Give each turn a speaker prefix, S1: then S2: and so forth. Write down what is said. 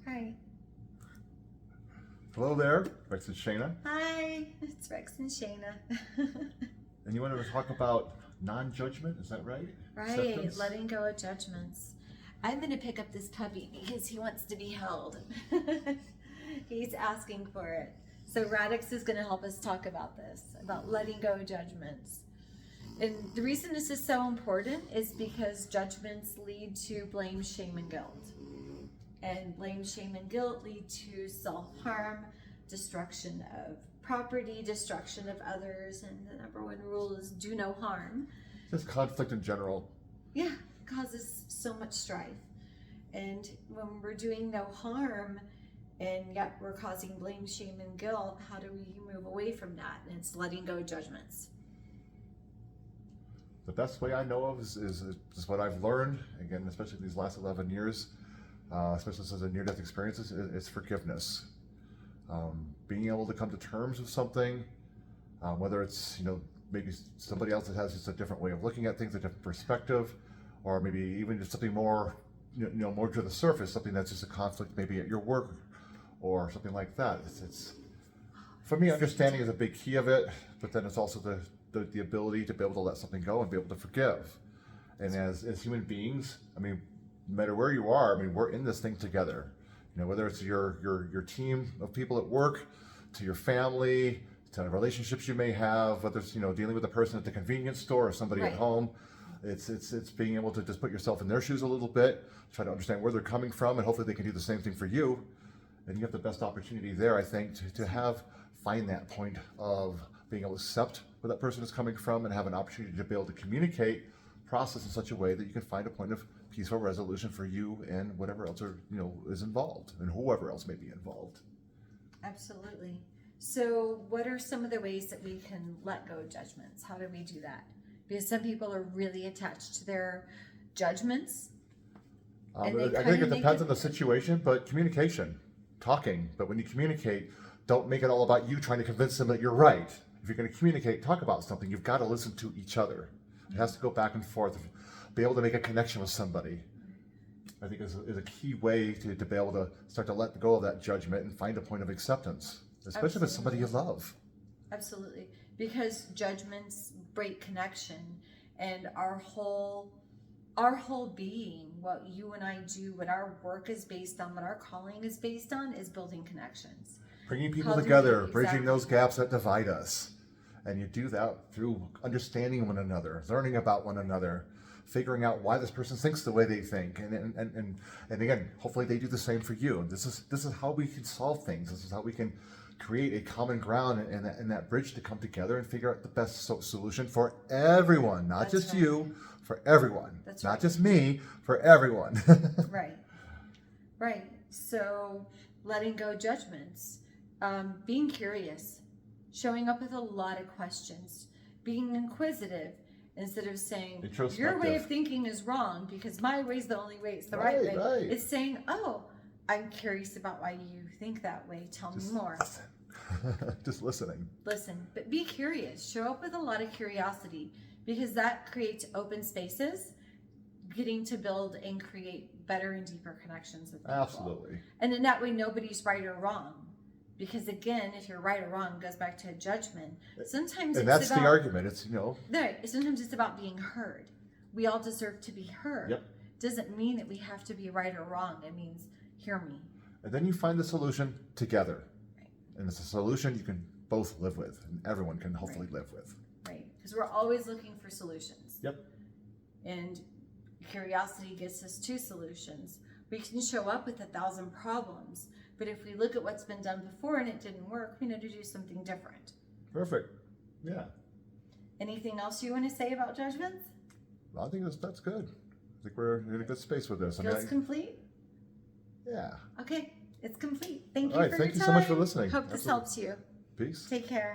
S1: Hi.
S2: Hello there, Rex and Shana.
S1: Hi, it's Rex and Shana.
S2: And you wanted to talk about non-judgment, is that right?
S1: Right,
S2: Acceptance?
S1: letting go of judgments. I'm going to pick up this puppy because he wants to be held. He's asking for it. So Radix is going to help us talk about this, about letting go of judgments. And the reason this is so important is because judgments lead to blame, shame, and guilt. And blame, shame, and guilt lead to self-harm, destruction of property, destruction of others, and the number one rule is do no harm.
S2: Just conflict in general.
S1: Yeah, causes so much strife. And when we're doing no harm, and yet we're causing blame, shame, and guilt, how do we move away from that? And it's letting go of judgments.
S2: The best way I know of is what I've learned, again, especially these last 11 years, especially since a near-death experience, is forgiveness. Being able to come to terms with something, whether it's, maybe somebody else that has just a different way of looking at things, a different perspective, or maybe even just something more, more to the surface, something that's just a conflict maybe at your work or something like that. It's for me, understanding is a big key of it, but then it's also the ability to be able to let something go and be able to forgive. And as human beings, no matter where you are, we're in this thing together. Whether it's your team of people at work, to your family, to relationships you may have, whether it's dealing with a person at the convenience store or somebody
S1: Right.
S2: at home, it's being able to just put yourself in their shoes a little bit, try to understand where they're coming from, and hopefully they can do the same thing for you. And you have the best opportunity there, I think, to find that point of being able to accept where that person is coming from and have an opportunity to be able to communicate, process in such a way that you can find a point of peaceful resolution for you and whatever else is involved, and whoever else may be involved.
S1: Absolutely. So what are some of the ways that we can let go of judgments? How do we do that? Because some people are really attached to their judgments.
S2: I think it depends on the situation, but communication, talking. But when you communicate, don't make it all about you trying to convince them that you're right. If you're going to communicate, talk about something, you've got to listen to each other. It has to go back and forth. Be able to make a connection with somebody, I think is a key way to be able to start to let go of that judgment and find a point of acceptance, especially if it's somebody you love.
S1: Absolutely. Because judgments break connection, and our whole being, what you and I do, what our work is based on, what our calling is based on, is building connections.
S2: Bringing people together, bridging those gaps that divide us. And you do that through understanding one another, learning about one another, figuring out why this person thinks the way they think, and again, hopefully they do the same for you. And this is how we can solve things. This is how we can create a common ground and that bridge to come together and figure out the best solution for everyone, not just you, for everyone.
S1: That's
S2: not
S1: right.
S2: just me, for everyone.
S1: Right. So letting go of judgments, being curious, showing up with a lot of questions, being inquisitive, instead of saying your way of thinking is wrong because my way is the only way, it's the right way.
S2: Right.
S1: It's saying, oh, I'm curious about why you think that way. Tell me more.
S2: Just listening.
S1: Listen, but be curious. Show up with a lot of curiosity, because that creates open spaces, getting to build and create better and deeper connections with people.
S2: Absolutely.
S1: And in that way, nobody's right or wrong. Because again, if you're right or wrong, it goes back to judgment. Sometimes
S2: and that's the argument. It's
S1: right. Sometimes it's about being heard. We all deserve to be heard.
S2: Yep.
S1: Doesn't mean that we have to be right or wrong. It means hear me.
S2: And then you find the solution together. Right. And it's a solution you can both live with, and everyone can hopefully live with.
S1: Right. Because we're always looking for solutions.
S2: Yep.
S1: And curiosity gets us to solutions. We can show up with 1,000 problems, but if we look at what's been done before and it didn't work, we need to do something different.
S2: Perfect. Yeah.
S1: Anything else you want to say about judgments?
S2: Well, I think that's good. I think we're in a good space with this.
S1: Feels complete?
S2: Yeah.
S1: Okay, it's complete. Thank you
S2: All right,
S1: for
S2: thank
S1: your
S2: you
S1: time.
S2: so much for listening.
S1: Hope this helps you.
S2: Peace.
S1: Take care.